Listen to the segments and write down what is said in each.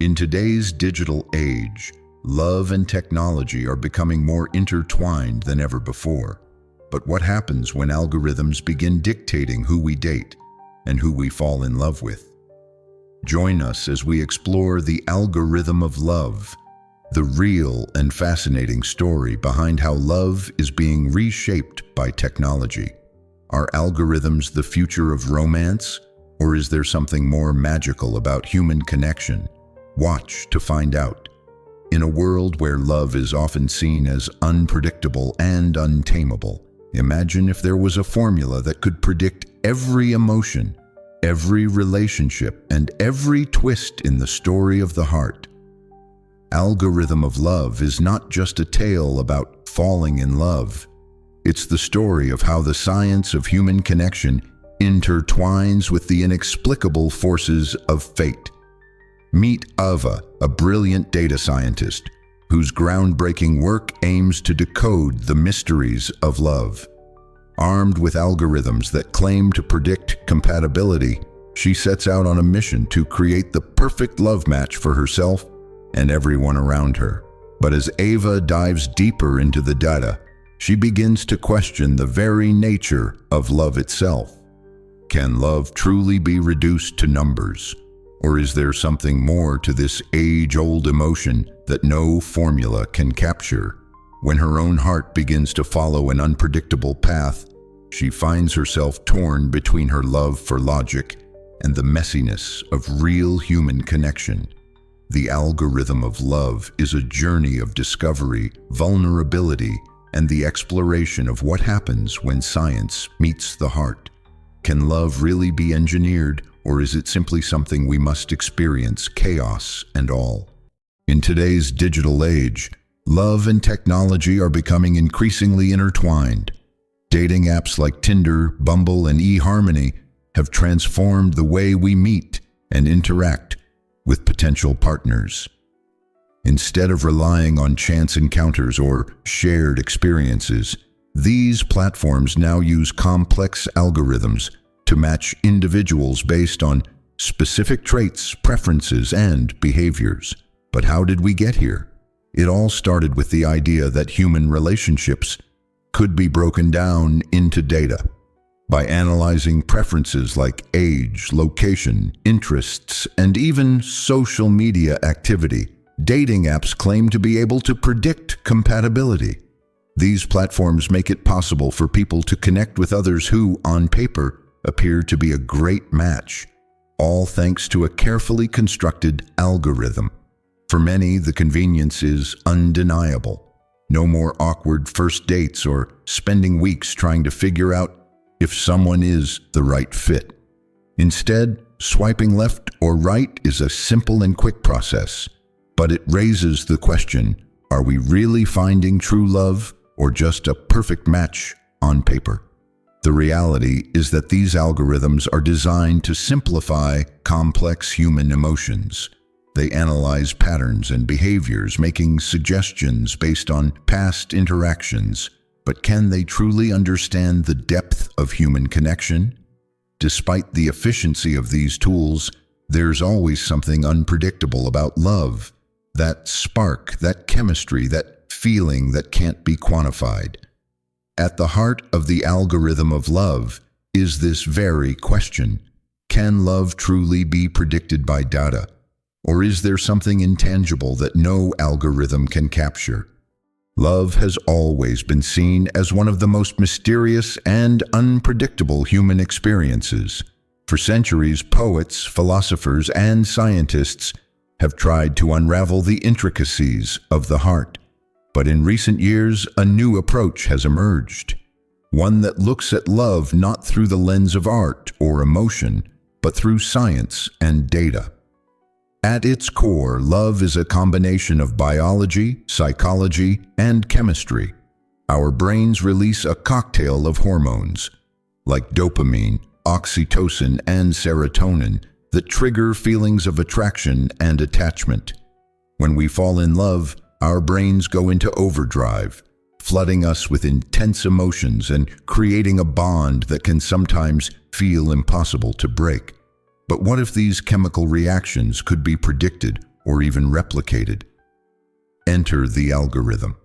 In today's digital age, love and technology are becoming more intertwined than ever before. But what happens when algorithms begin dictating who we date and who we fall in love with? Join us as we explore the algorithm of love, the real and fascinating story behind how love is being reshaped by technology. Are algorithms the future of romance, or is there something more magical about human connection? Watch to find out. In a world where love is often seen as unpredictable and untamable, imagine if there was a formula that could predict every emotion, every relationship, and every twist in the story of the heart. Algorithm of Love is not just a tale about falling in love. It's the story of how the science of human connection intertwines with the inexplicable forces of fate. Meet Ava, a brilliant data scientist whose groundbreaking work aims to decode the mysteries of love. Armed with algorithms that claim to predict compatibility, she sets out on a mission to create the perfect love match for herself and everyone around her. But as Ava dives deeper into the data, she begins to question the very nature of love itself. Can love truly be reduced to numbers? Or is there something more to this age-old emotion that no formula can capture? When her own heart begins to follow an unpredictable path, she finds herself torn between her love for logic and the messiness of real human connection. The algorithm of love is a journey of discovery, vulnerability, and the exploration of what happens when science meets the heart. Can love really be engineered, or is it simply something we must experience, chaos and all? In today's digital age, love and technology are becoming increasingly intertwined. Dating apps like Tinder, Bumble, and eHarmony have transformed the way we meet and interact with potential partners. Instead of relying on chance encounters or shared experiences, these platforms now use complex algorithms to match individuals based on specific traits, preferences, and behaviors. But how did we get here? It all started with the idea that human relationships could be broken down into data. By analyzing preferences like age, location, interests, and even social media activity, dating apps claim to be able to predict compatibility. These platforms make it possible for people to connect with others who, on paper, appear to be a great match, all thanks to a carefully constructed algorithm. For many, the convenience is undeniable. No more awkward first dates or spending weeks trying to figure out if someone is the right fit. Instead, swiping left or right is a simple and quick process. But it raises the question, are we really finding true love or just a perfect match on paper? The reality is that these algorithms are designed to simplify complex human emotions. They analyze patterns and behaviors, making suggestions based on past interactions. But can they truly understand the depth of human connection? Despite the efficiency of these tools, there's always something unpredictable about love. That spark, that chemistry, that feeling that can't be quantified. At the heart of the algorithm of love is this very question. Can love truly be predicted by data? Or is there something intangible that no algorithm can capture? Love has always been seen as one of the most mysterious and unpredictable human experiences. For centuries, poets, philosophers, and scientists have tried to unravel the intricacies of the heart. But in recent years, a new approach has emerged. One that looks at love not through the lens of art or emotion, but through science and data. At its core, love is a combination of biology, psychology, and chemistry. Our brains release a cocktail of hormones, like dopamine, oxytocin, and serotonin, that trigger feelings of attraction and attachment. When we fall in love, our brains go into overdrive, flooding us with intense emotions and creating a bond that can sometimes feel impossible to break. But what if these chemical reactions could be predicted or even replicated. Enter the algorithm.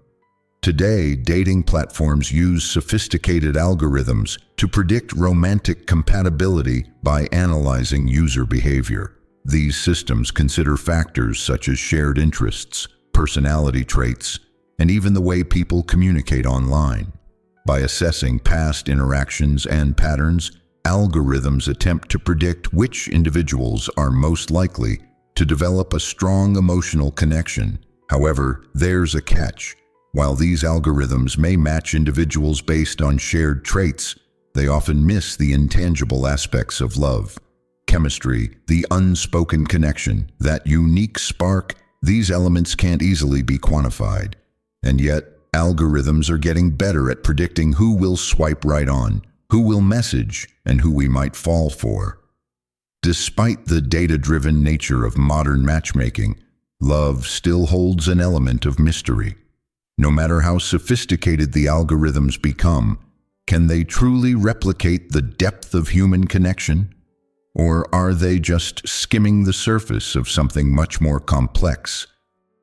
Today, dating platforms use sophisticated algorithms to predict romantic compatibility by analyzing user behavior. These systems consider factors such as shared interests, personality traits, and even the way people communicate online. By assessing past interactions and patterns, algorithms attempt to predict which individuals are most likely to develop a strong emotional connection. However, there's a catch. While these algorithms may match individuals based on shared traits, they often miss the intangible aspects of love. Chemistry, the unspoken connection, that unique spark, these elements can't easily be quantified. And yet, algorithms are getting better at predicting who will swipe right on, who will message, and who we might fall for. Despite the data-driven nature of modern matchmaking, love still holds an element of mystery. No matter how sophisticated the algorithms become, can they truly replicate the depth of human connection? Or are they just skimming the surface of something much more complex?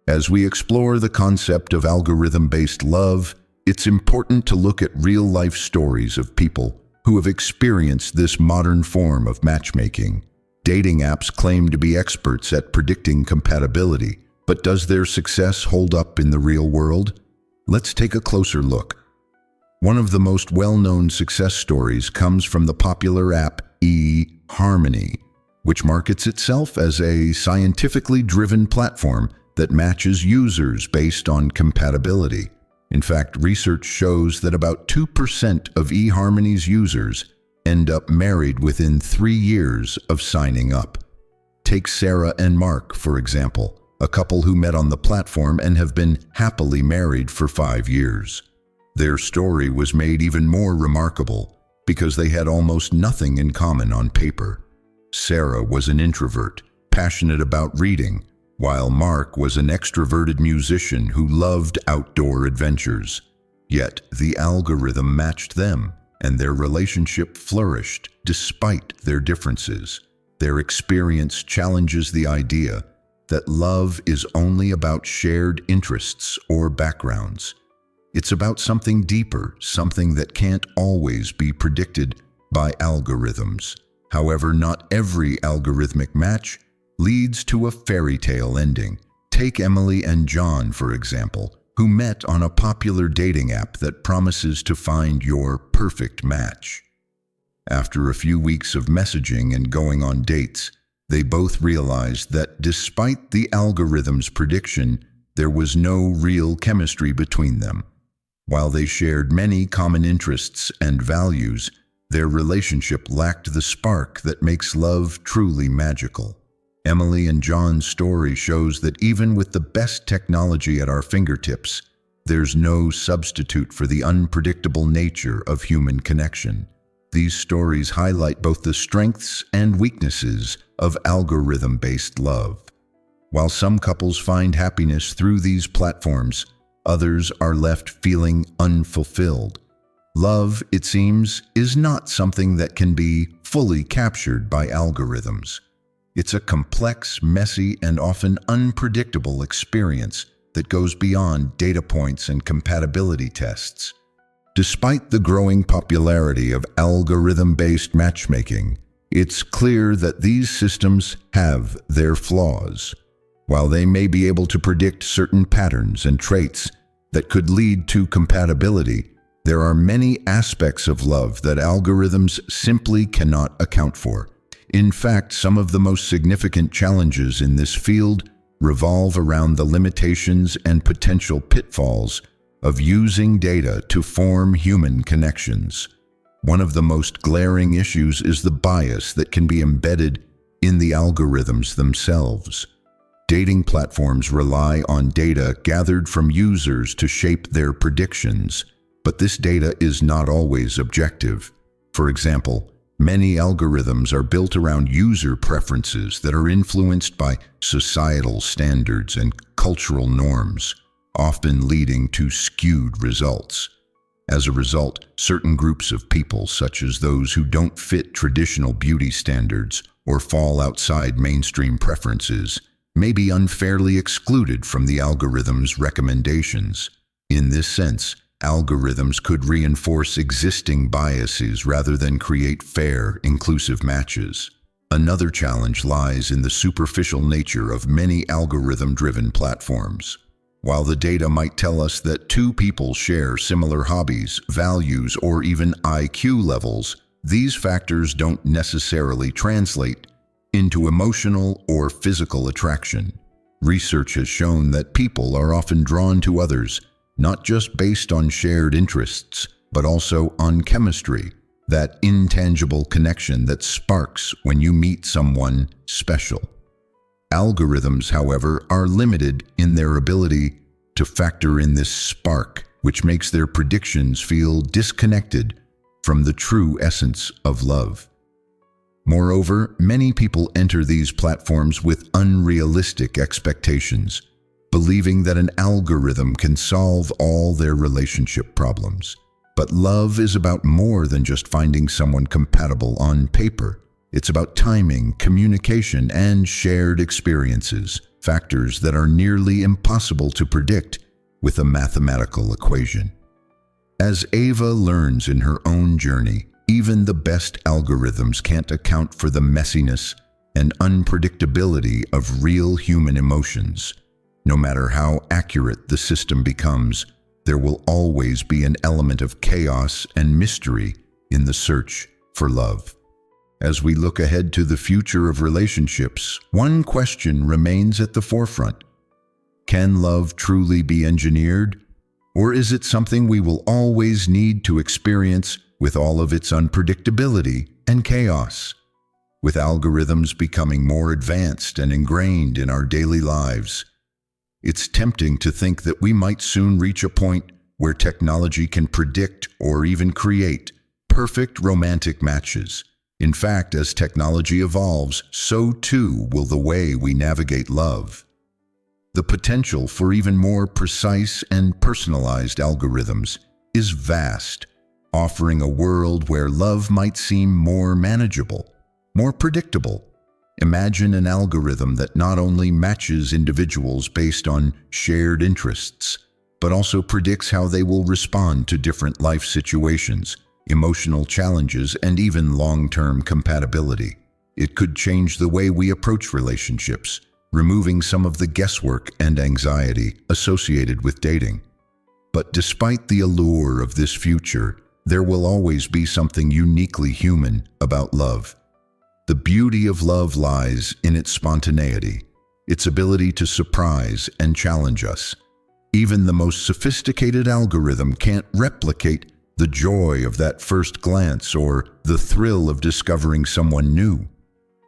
As we explore the concept of algorithm-based love, it's important to look at real-life stories of people who have experienced this modern form of matchmaking. Dating apps claim to be experts at predicting compatibility, but does their success hold up in the real world? Let's take a closer look. One of the most well-known success stories comes from the popular app eHarmony, which markets itself as a scientifically driven platform that matches users based on compatibility. In fact, research shows that about 2% of eHarmony's users end up married within 3 years of signing up. Take Sarah and Mark, for example, a couple who met on the platform and have been happily married for 5 years. Their story was made even more remarkable because they had almost nothing in common on paper. Sarah was an introvert, passionate about reading, while Mark was an extroverted musician who loved outdoor adventures. Yet the algorithm matched them, and their relationship flourished despite their differences. Their experience challenges the idea that love is only about shared interests or backgrounds. It's about something deeper, something that can't always be predicted by algorithms. However, not every algorithmic match leads to a fairy tale ending. Take Emily and John, for example, who met on a popular dating app that promises to find your perfect match. After a few weeks of messaging and going on dates, they both realized that despite the algorithm's prediction, there was no real chemistry between them. While they shared many common interests and values, their relationship lacked the spark that makes love truly magical. Emily and John's story shows that even with the best technology at our fingertips, there's no substitute for the unpredictable nature of human connection. These stories highlight both the strengths and weaknesses of algorithm-based love. While some couples find happiness through these platforms, others are left feeling unfulfilled. Love, it seems, is not something that can be fully captured by algorithms. It's a complex, messy, and often unpredictable experience that goes beyond data points and compatibility tests. Despite the growing popularity of algorithm-based matchmaking, it's clear that these systems have their flaws. While they may be able to predict certain patterns and traits that could lead to compatibility, there are many aspects of love that algorithms simply cannot account for. In fact, some of the most significant challenges in this field revolve around the limitations and potential pitfalls of using data to form human connections. One of the most glaring issues is the bias that can be embedded in the algorithms themselves. Dating platforms rely on data gathered from users to shape their predictions, but this data is not always objective. For example, many algorithms are built around user preferences that are influenced by societal standards and cultural norms, often leading to skewed results. As a result, certain groups of people, such as those who don't fit traditional beauty standards or fall outside mainstream preferences, may be unfairly excluded from the algorithm's recommendations. In this sense, algorithms could reinforce existing biases rather than create fair, inclusive matches. Another challenge lies in the superficial nature of many algorithm-driven platforms. While the data might tell us that two people share similar hobbies, values, or even IQ levels, these factors don't necessarily translate into emotional or physical attraction. Research has shown that people are often drawn to others, not just based on shared interests, but also on chemistry, that intangible connection that sparks when you meet someone special. Algorithms, however, are limited in their ability to factor in this spark, which makes their predictions feel disconnected from the true essence of love. Moreover, many people enter these platforms with unrealistic expectations, believing that an algorithm can solve all their relationship problems. But love is about more than just finding someone compatible on paper. It's about timing, communication, and shared experiences, factors that are nearly impossible to predict with a mathematical equation. As Ava learns in her own journey, even the best algorithms can't account for the messiness and unpredictability of real human emotions. No matter how accurate the system becomes, there will always be an element of chaos and mystery in the search for love. As we look ahead to the future of relationships, one question remains at the forefront. Can love truly be engineered? Or is it something we will always need to experience with all of its unpredictability and chaos? With algorithms becoming more advanced and ingrained in our daily lives, it's tempting to think that we might soon reach a point where technology can predict or even create perfect romantic matches. In fact, as technology evolves, so too will the way we navigate love. The potential for even more precise and personalized algorithms is vast, offering a world where love might seem more manageable, more predictable. Imagine an algorithm that not only matches individuals based on shared interests, but also predicts how they will respond to different life situations, emotional challenges, and even long-term compatibility. It could change the way we approach relationships, removing some of the guesswork and anxiety associated with dating. But despite the allure of this future, there will always be something uniquely human about love. The beauty of love lies in its spontaneity, its ability to surprise and challenge us. Even the most sophisticated algorithm can't replicate the joy of that first glance or the thrill of discovering someone new.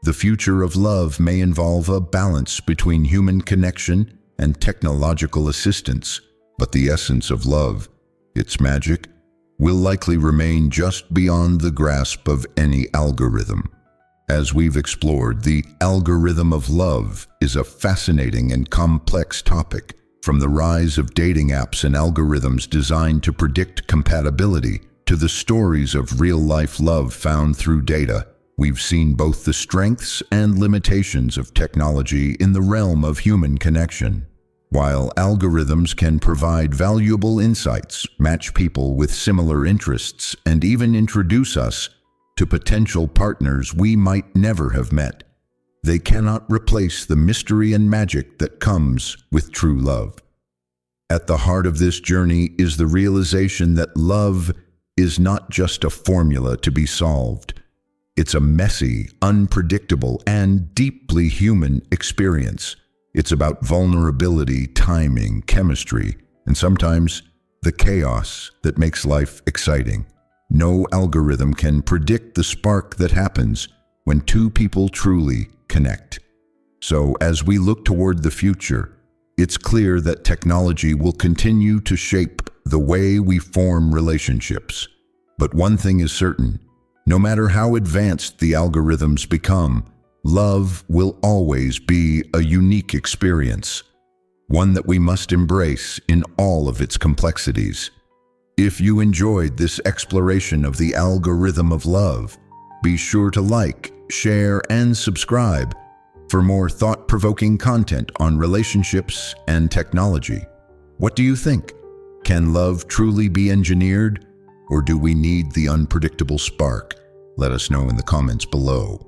The future of love may involve a balance between human connection and technological assistance, but the essence of love, its magic, will likely remain just beyond the grasp of any algorithm. As we've explored, the algorithm of love is a fascinating and complex topic. From the rise of dating apps and algorithms designed to predict compatibility to the stories of real-life love found through data, we've seen both the strengths and limitations of technology in the realm of human connection. While algorithms can provide valuable insights, match people with similar interests, and even introduce us to potential partners we might never have met, they cannot replace the mystery and magic that comes with true love. At the heart of this journey is the realization that love is not just a formula to be solved. It's a messy, unpredictable, and deeply human experience. It's about vulnerability, timing, chemistry, and sometimes the chaos that makes life exciting. No algorithm can predict the spark that happens when two people truly connect. So, as we look toward the future, it's clear that technology will continue to shape the way we form relationships. But one thing is certain: no matter how advanced the algorithms become, love will always be a unique experience, one that we must embrace in all of its complexities. If you enjoyed this exploration of the algorithm of love, be sure to like, share, and subscribe. for more thought-provoking content on relationships and technology. What do you think? Can love truly be engineered, or do we need the unpredictable spark? Let us know in the comments below.